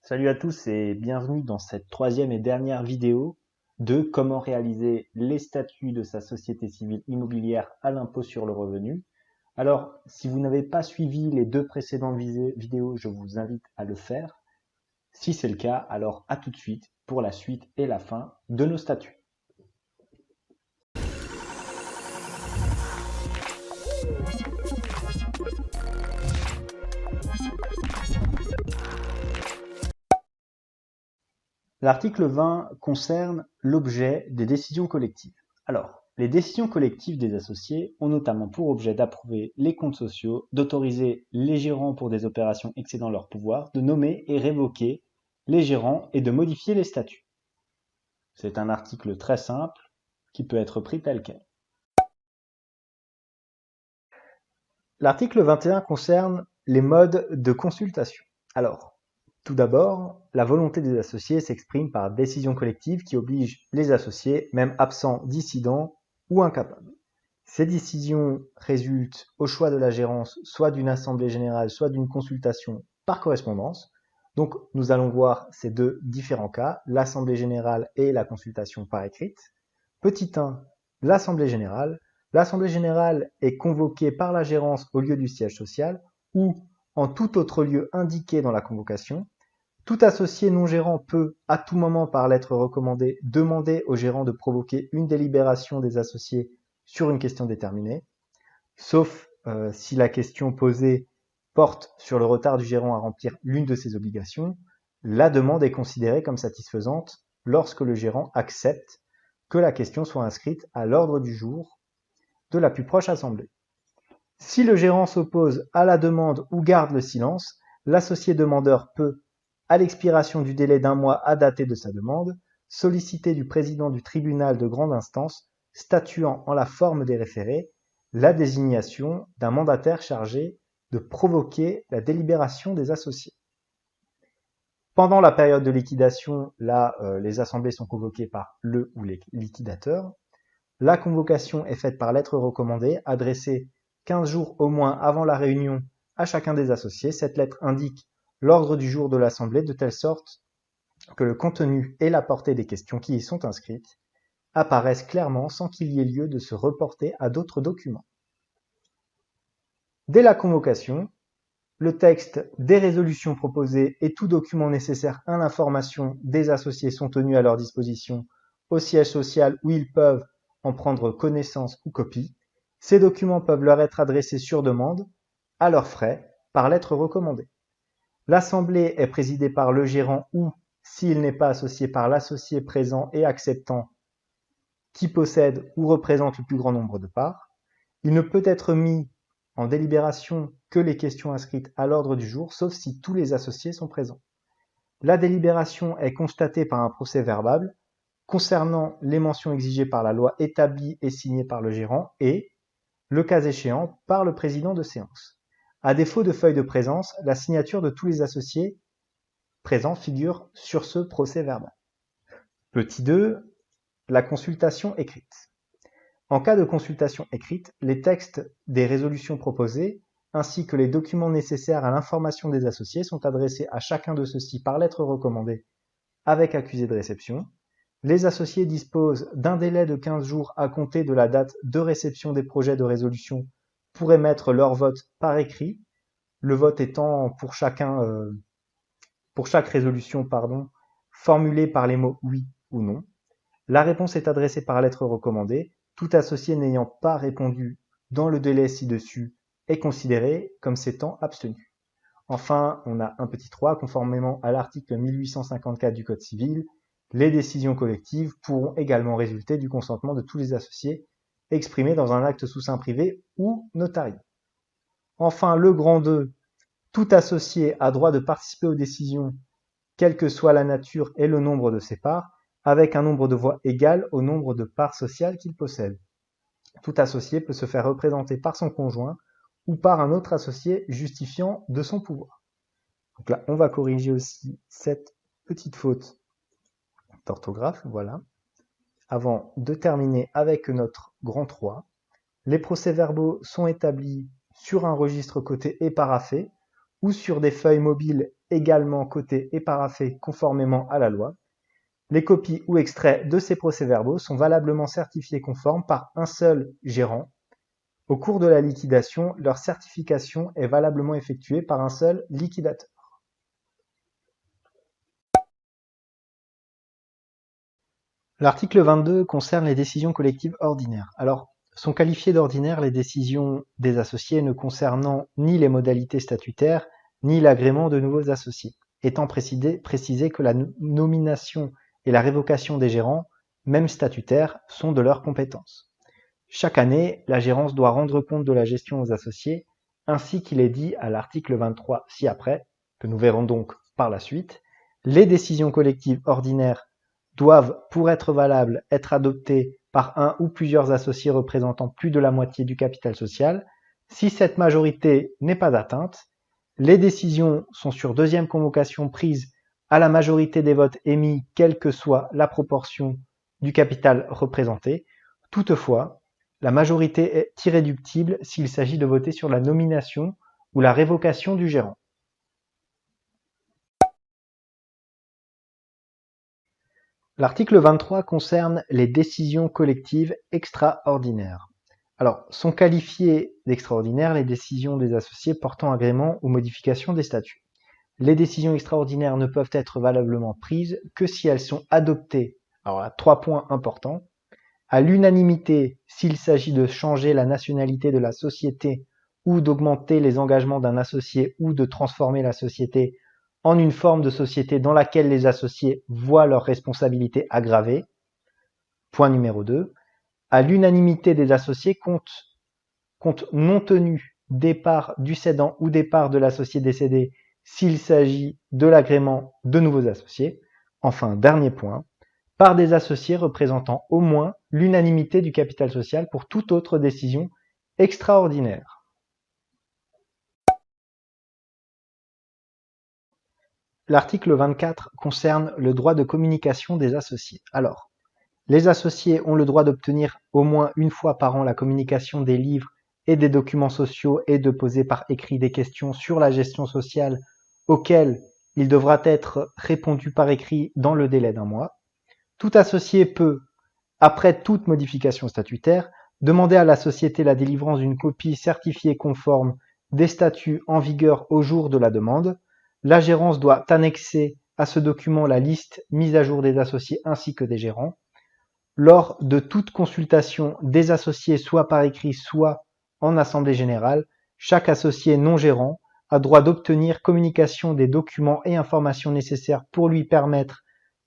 Salut à tous et bienvenue dans cette troisième et dernière vidéo de comment réaliser les statuts de sa société civile immobilière à l'impôt sur le revenu. Alors, si vous n'avez pas suivi les deux précédentes vidéos, je vous invite à le faire. Si c'est le cas, alors à tout de suite pour la suite et la fin de nos statuts. L'article 20 concerne l'objet des décisions collectives. Alors, les décisions collectives des associés ont notamment pour objet d'approuver les comptes sociaux, d'autoriser les gérants pour des opérations excédant leur pouvoir, de nommer et révoquer les gérants et de modifier les statuts. C'est un article très simple qui peut être pris tel quel. L'article 21 concerne les modes de consultation. Alors, tout d'abord, la volonté des associés s'exprime par décision collective qui oblige les associés, même absents, dissidents ou incapables. Ces décisions résultent au choix de la gérance soit d'une assemblée générale, soit d'une consultation par correspondance. Donc, nous allons voir ces deux différents cas, l'assemblée générale et la consultation par écrite. Petit 1, l'assemblée générale. L'assemblée générale est convoquée par la gérance au lieu du siège social ou en tout autre lieu indiqué dans la convocation. Tout associé non gérant peut, à tout moment par lettre recommandée, demander au gérant de provoquer une délibération des associés sur une question déterminée, sauf si la question posée porte sur le retard du gérant à remplir l'une de ses obligations. La demande est considérée comme satisfaisante lorsque le gérant accepte que la question soit inscrite à l'ordre du jour de la plus proche assemblée. Si le gérant s'oppose à la demande ou garde le silence, l'associé demandeur peut, à l'expiration du délai d'un mois à dater de sa demande, solliciter du président du tribunal de grande instance, statuant en la forme des référés, la désignation d'un mandataire chargé de provoquer la délibération des associés. Pendant la période de liquidation, là, les assemblées sont convoquées par le ou les liquidateurs. La convocation est faite par lettre recommandée, adressée 15 jours au moins avant la réunion à chacun des associés. Cette lettre indique l'ordre du jour de l'assemblée de telle sorte que le contenu et la portée des questions qui y sont inscrites apparaissent clairement sans qu'il y ait lieu de se reporter à d'autres documents. Dès la convocation, le texte des résolutions proposées et tout document nécessaire à l'information des associés sont tenus à leur disposition au siège social où ils peuvent en prendre connaissance ou copie. Ces documents peuvent leur être adressés sur demande, à leurs frais, par lettre recommandée. L'assemblée est présidée par le gérant ou, s'il n'est pas associé, par l'associé présent et acceptant qui possède ou représente le plus grand nombre de parts. Il ne peut être mis en délibération que les questions inscrites à l'ordre du jour, sauf si tous les associés sont présents. La délibération est constatée par un procès-verbal concernant les mentions exigées par la loi établies et signées par le gérant et, le cas échéant, par le président de séance. À défaut de feuille de présence, la signature de tous les associés présents figure sur ce procès-verbal. Petit 2, la consultation écrite. En cas de consultation écrite, les textes des résolutions proposées, ainsi que les documents nécessaires à l'information des associés sont adressés à chacun de ceux-ci par lettre recommandée avec accusé de réception. Les associés disposent d'un délai de 15 jours à compter de la date de réception des projets de résolution pour émettre leur vote par écrit, le vote étant pour chaque résolution, formulé par les mots oui ou non. La réponse est adressée par lettre recommandée. Tout associé n'ayant pas répondu dans le délai ci-dessus est considéré comme s'étant abstenu. Enfin, on a un petit 3, conformément à l'article 1854 du Code civil, les décisions collectives pourront également résulter du consentement de tous les associés exprimé dans un acte sous seing privé ou notarié. Enfin, le grand 2, tout associé a droit de participer aux décisions, quelle que soit la nature et le nombre de ses parts, avec un nombre de voix égal au nombre de parts sociales qu'il possède. Tout associé peut se faire représenter par son conjoint ou par un autre associé justifiant de son pouvoir. Donc là, on va corriger aussi cette petite faute d'orthographe, voilà. Avant de terminer avec notre grand 3, les procès-verbaux sont établis sur un registre coté et paraphé ou sur des feuilles mobiles également cotés et paraphés conformément à la loi. Les copies ou extraits de ces procès-verbaux sont valablement certifiés conformes par un seul gérant. Au cours de la liquidation, leur certification est valablement effectuée par un seul liquidateur. L'article 22 concerne les décisions collectives ordinaires. Alors, sont qualifiées d'ordinaires les décisions des associés ne concernant ni les modalités statutaires, ni l'agrément de nouveaux associés, étant précisé que la nomination et la révocation des gérants, même statutaires, sont de leur compétence. Chaque année, la gérance doit rendre compte de la gestion aux associés, ainsi qu'il est dit à l'article 23 ci-après, que nous verrons donc par la suite. Les décisions collectives ordinaires doivent, pour être valables, être adoptées par un ou plusieurs associés représentant plus de la moitié du capital social. Si cette majorité n'est pas atteinte, les décisions sont sur deuxième convocation prises à la majorité des votes émis, quelle que soit la proportion du capital représenté. Toutefois, la majorité est irréductible s'il s'agit de voter sur la nomination ou la révocation du gérant. L'article 23 concerne les décisions collectives extraordinaires. Alors, sont qualifiées d'extraordinaires les décisions des associés portant agrément ou modification des statuts. Les décisions extraordinaires ne peuvent être valablement prises que si elles sont adoptées, alors là, 3 points importants, à l'unanimité s'il s'agit de changer la nationalité de la société ou d'augmenter les engagements d'un associé ou de transformer la société en une forme de société dans laquelle les associés voient leurs responsabilités aggravées. Point numéro 2. À l'unanimité des associés compte non tenu des parts du cédant ou des parts de l'associé décédé s'il s'agit de l'agrément de nouveaux associés. Enfin, dernier point, par des associés représentant au moins l'unanimité du capital social pour toute autre décision extraordinaire. L'article 24 concerne le droit de communication des associés. Alors, les associés ont le droit d'obtenir au moins une fois par an la communication des livres et des documents sociaux et de poser par écrit des questions sur la gestion sociale auxquelles il devra être répondu par écrit dans le délai d'1 mois. Tout associé peut, après toute modification statutaire, demander à la société la délivrance d'une copie certifiée conforme des statuts en vigueur au jour de la demande. La gérance doit annexer à ce document la liste mise à jour des associés ainsi que des gérants. Lors de toute consultation des associés, soit par écrit, soit en assemblée générale, chaque associé non gérant a droit d'obtenir communication des documents et informations nécessaires pour lui permettre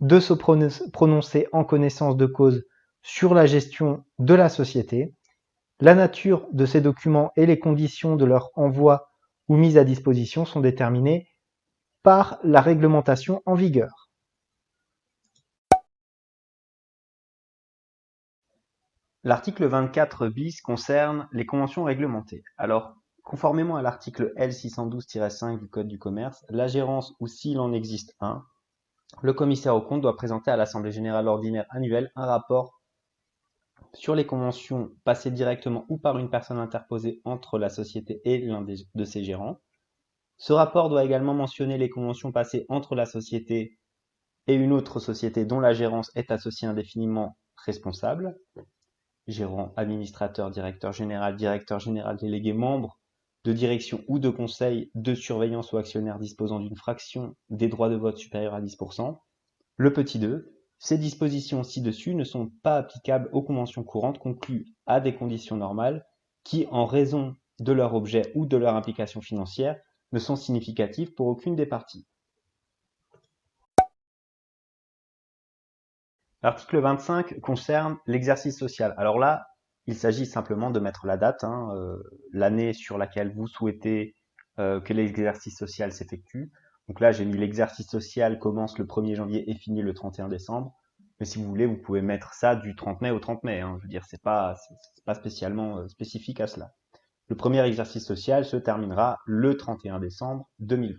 de se prononcer en connaissance de cause sur la gestion de la société. La nature de ces documents et les conditions de leur envoi ou mise à disposition sont déterminées par la réglementation en vigueur. L'article 24 bis concerne les conventions réglementées. Alors, conformément à l'article L 612-5 du Code du commerce, la gérance ou s'il en existe un, le commissaire aux comptes doit présenter à l'Assemblée générale ordinaire annuelle un rapport sur les conventions passées directement ou par une personne interposée entre la société et l'un de ses gérants. Ce rapport doit également mentionner les conventions passées entre la société et une autre société dont la gérance est associée indéfiniment responsable, gérant, administrateur, directeur général délégué, membre de direction ou de conseil de surveillance ou actionnaire disposant d'une fraction des droits de vote supérieure à 10%. Le petit 2, ces dispositions ci-dessus ne sont pas applicables aux conventions courantes conclues à des conditions normales qui, en raison de leur objet ou de leur implication financière, ne sont significatives pour aucune des parties. L'article 25 concerne l'exercice social. Alors là, il s'agit simplement de mettre la date, l'année sur laquelle vous souhaitez que l'exercice social s'effectue. Donc là, j'ai mis l'exercice social commence le 1er janvier et finit le 31 décembre. Mais si vous voulez, vous pouvez mettre ça du 30 mai au 30 mai. Je veux dire, c'est pas spécialement spécifique à cela. Le premier exercice social se terminera le 31 décembre 2020.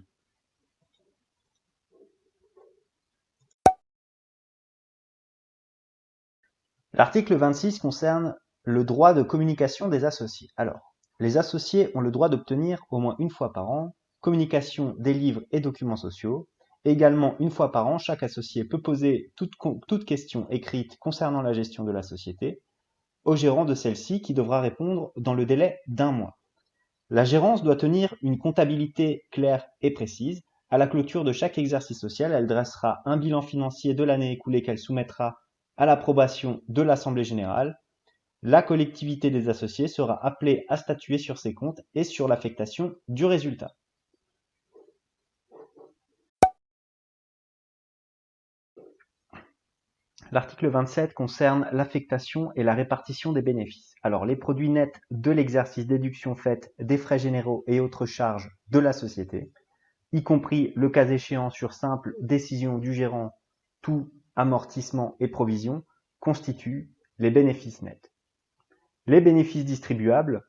L'article 26 concerne le droit de communication des associés. Alors, les associés ont le droit d'obtenir au moins une fois par an communication des livres et documents sociaux. Également, une fois par an, chaque associé peut poser toute question écrite concernant la gestion de la société au gérant de celle-ci qui devra répondre dans le délai d'1 mois. La gérance doit tenir une comptabilité claire et précise. À la clôture de chaque exercice social, elle dressera un bilan financier de l'année écoulée qu'elle soumettra à l'approbation de l'Assemblée générale. La collectivité des associés sera appelée à statuer sur ses comptes et sur l'affectation du résultat. L'article 27 concerne l'affectation et la répartition des bénéfices. Alors, les produits nets de l'exercice déduction faite des frais généraux et autres charges de la société, y compris le cas échéant sur simple décision du gérant, tout amortissement et provision, constituent les bénéfices nets. Les bénéfices distribuables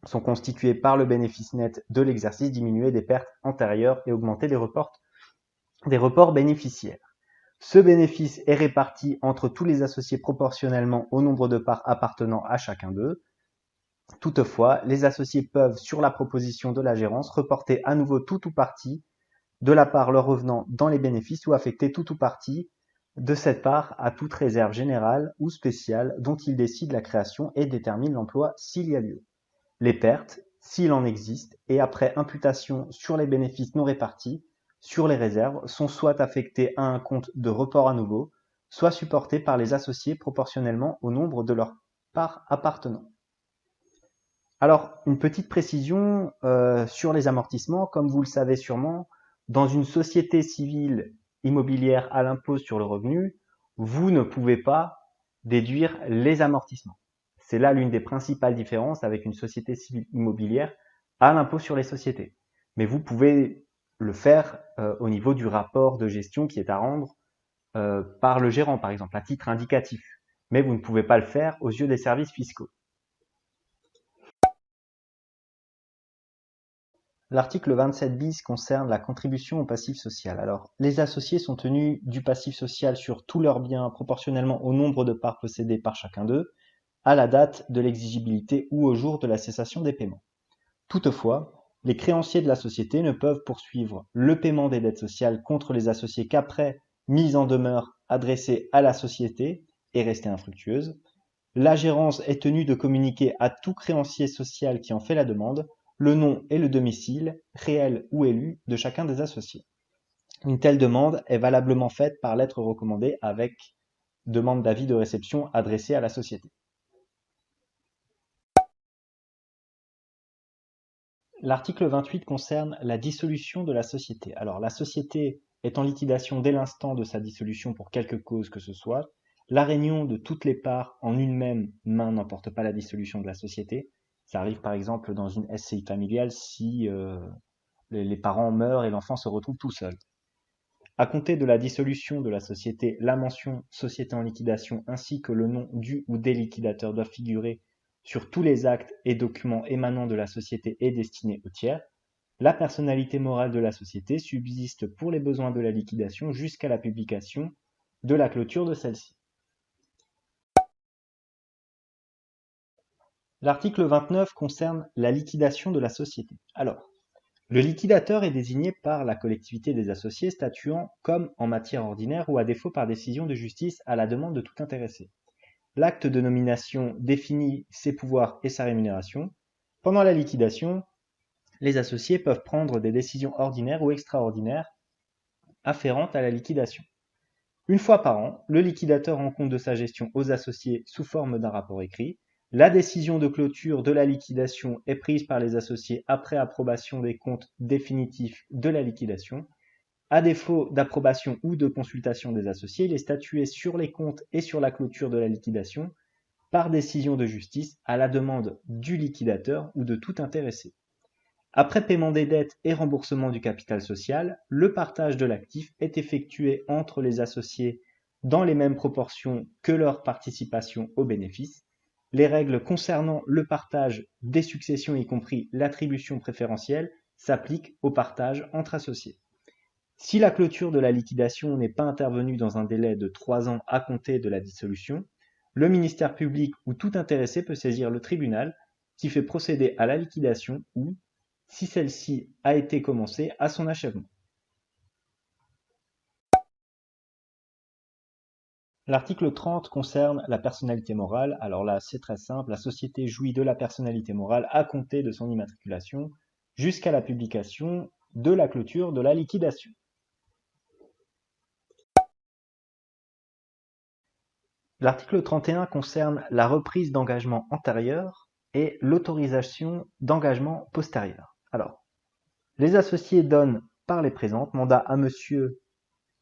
sont constitués par le bénéfice net de l'exercice diminué des pertes antérieures et augmenté des reports bénéficiaires. Ce bénéfice est réparti entre tous les associés proportionnellement au nombre de parts appartenant à chacun d'eux. Toutefois, les associés peuvent, sur la proposition de la gérance, reporter à nouveau tout ou partie de la part leur revenant dans les bénéfices ou affecter tout ou partie de cette part à toute réserve générale ou spéciale dont ils décident la création et déterminent l'emploi s'il y a lieu. Les pertes, s'il en existe, et après imputation sur les bénéfices non répartis, sur les réserves, sont soit affectées à un compte de report à nouveau, soit supportées par les associés proportionnellement au nombre de leurs parts appartenant. Alors, une petite précision sur les amortissements. Comme vous le savez sûrement, dans une société civile immobilière à l'impôt sur le revenu, vous ne pouvez pas déduire les amortissements. C'est là l'une des principales différences avec une société civile immobilière à l'impôt sur les sociétés. Mais vous pouvez le faire au niveau du rapport de gestion qui est à rendre par le gérant, par exemple, à titre indicatif. Mais vous ne pouvez pas le faire aux yeux des services fiscaux. L'article 27 bis concerne la contribution au passif social. Alors, les associés sont tenus du passif social sur tous leurs biens proportionnellement au nombre de parts possédées par chacun d'eux, à la date de l'exigibilité ou au jour de la cessation des paiements. Toutefois, les créanciers de la société ne peuvent poursuivre le paiement des dettes sociales contre les associés qu'après mise en demeure adressée à la société et restée infructueuse. La gérance est tenue de communiquer à tout créancier social qui en fait la demande le nom et le domicile, réel ou élu, de chacun des associés. Une telle demande est valablement faite par lettre recommandée avec demande d'avis de réception adressée à la société. L'article 28 concerne la dissolution de la société. Alors, la société est en liquidation dès l'instant de sa dissolution pour quelque cause que ce soit. La réunion de toutes les parts en une même main n'emporte pas la dissolution de la société. Ça arrive par exemple dans une SCI familiale si les parents meurent et l'enfant se retrouve tout seul. À compter de la dissolution de la société, la mention société en liquidation ainsi que le nom du ou des liquidateurs doivent figurer sur tous les actes et documents émanant de la société et destinés aux tiers. La personnalité morale de la société subsiste pour les besoins de la liquidation jusqu'à la publication de la clôture de celle-ci. L'article 29 concerne la liquidation de la société. Alors, le liquidateur est désigné par la collectivité des associés statuant comme en matière ordinaire ou à défaut par décision de justice à la demande de tout intéressé. L'acte de nomination définit ses pouvoirs et sa rémunération. Pendant la liquidation, les associés peuvent prendre des décisions ordinaires ou extraordinaires afférentes à la liquidation. Une fois par an, le liquidateur rend compte de sa gestion aux associés sous forme d'un rapport écrit. La décision de clôture de la liquidation est prise par les associés après approbation des comptes définitifs de la liquidation. À défaut d'approbation ou de consultation des associés, il est statué sur les comptes et sur la clôture de la liquidation par décision de justice à la demande du liquidateur ou de tout intéressé. Après paiement des dettes et remboursement du capital social, le partage de l'actif est effectué entre les associés dans les mêmes proportions que leur participation aux bénéfices. Les règles concernant le partage des successions, y compris l'attribution préférentielle, s'appliquent au partage entre associés. Si la clôture de la liquidation n'est pas intervenue dans un délai de 3 ans à compter de la dissolution, le ministère public ou tout intéressé peut saisir le tribunal qui fait procéder à la liquidation ou, si celle-ci a été commencée à son achèvement. L'article 30 concerne la personnalité morale. Alors là, c'est très simple. La société jouit de la personnalité morale à compter de son immatriculation jusqu'à la publication de la clôture de la liquidation. L'article 31 concerne la reprise d'engagement antérieur et l'autorisation d'engagement postérieur. Alors, les associés donnent par les présentes mandat à monsieur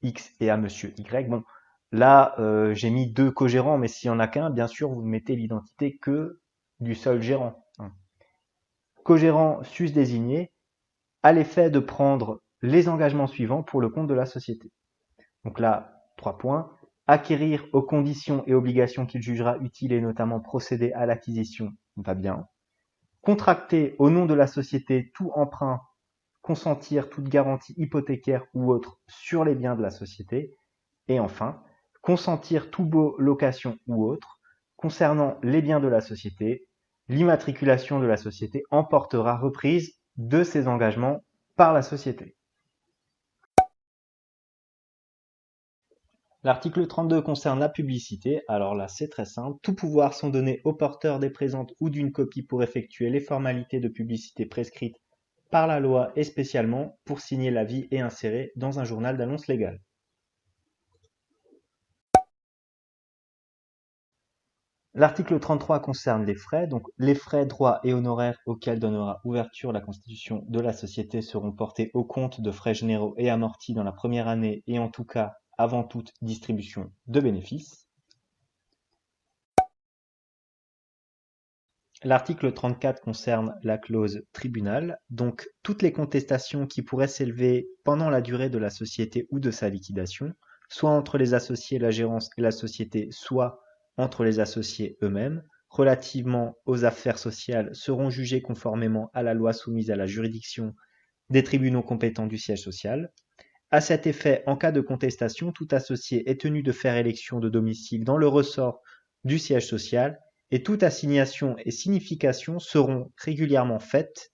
X et à monsieur Y. Bon, là, j'ai mis 2 co-gérants, mais s'il n'y en a qu'un, bien sûr, vous mettez l'identité que du seul gérant. Co-gérant sus-désigné à l'effet de prendre les engagements suivants pour le compte de la société. Donc là, 3 points. Acquérir aux conditions et obligations qu'il jugera utiles et notamment procéder à l'acquisition, va bien. Contracter au nom de la société tout emprunt, consentir toute garantie hypothécaire ou autre sur les biens de la société. Et enfin, consentir tout baux, location ou autre concernant les biens de la société. L'immatriculation de la société emportera reprise de ces engagements par la société. L'article 32 concerne la publicité. Alors là, c'est très simple. Tout pouvoir sont donnés au porteur des présentes ou d'une copie pour effectuer les formalités de publicité prescrites par la loi et spécialement pour signer l'avis et insérer dans un journal d'annonce légale. L'article 33 concerne les frais. Donc, les frais, droits et honoraires auxquels donnera ouverture la constitution de la société seront portés au compte de frais généraux et amortis dans la première année et en tout cas avant toute distribution de bénéfices. L'article 34 concerne la clause tribunal, donc toutes les contestations qui pourraient s'élever pendant la durée de la société ou de sa liquidation, soit entre les associés, la gérance et la société, soit entre les associés eux-mêmes, relativement aux affaires sociales, seront jugées conformément à la loi soumise à la juridiction des tribunaux compétents du siège social. À cet effet, en cas de contestation, tout associé est tenu de faire élection de domicile dans le ressort du siège social et toute assignation et signification seront régulièrement faites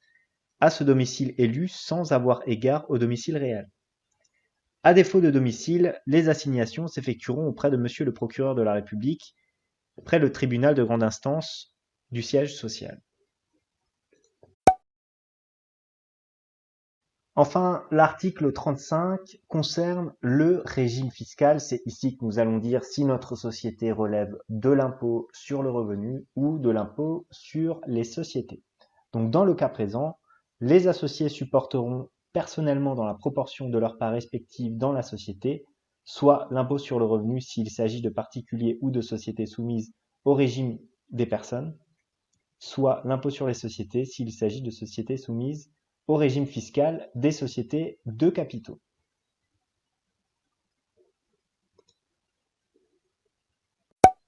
à ce domicile élu sans avoir égard au domicile réel. À défaut de domicile, les assignations s'effectueront auprès de monsieur le procureur de la République, près le tribunal de grande instance du siège social. Enfin, l'article 35 concerne le régime fiscal. C'est ici que nous allons dire si notre société relève de l'impôt sur le revenu ou de l'impôt sur les sociétés. Donc, dans le cas présent, les associés supporteront personnellement dans la proportion de leur part respective dans la société, soit l'impôt sur le revenu s'il s'agit de particuliers ou de sociétés soumises au régime des personnes, soit l'impôt sur les sociétés s'il s'agit de sociétés soumises au régime fiscal des sociétés de capitaux.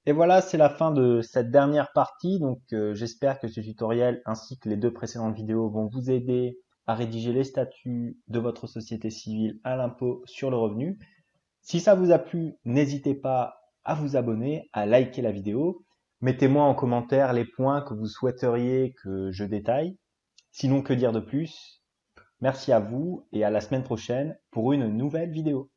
Et voilà, c'est la fin de cette dernière partie. Donc, j'espère que ce tutoriel ainsi que les 2 précédentes vidéos vont vous aider à rédiger les statuts de votre société civile à l'impôt sur le revenu. Si ça vous a plu, n'hésitez pas à vous abonner, à liker la vidéo. Mettez-moi en commentaire les points que vous souhaiteriez que je détaille. Sinon, que dire de plus? Merci à vous et à la semaine prochaine pour une nouvelle vidéo.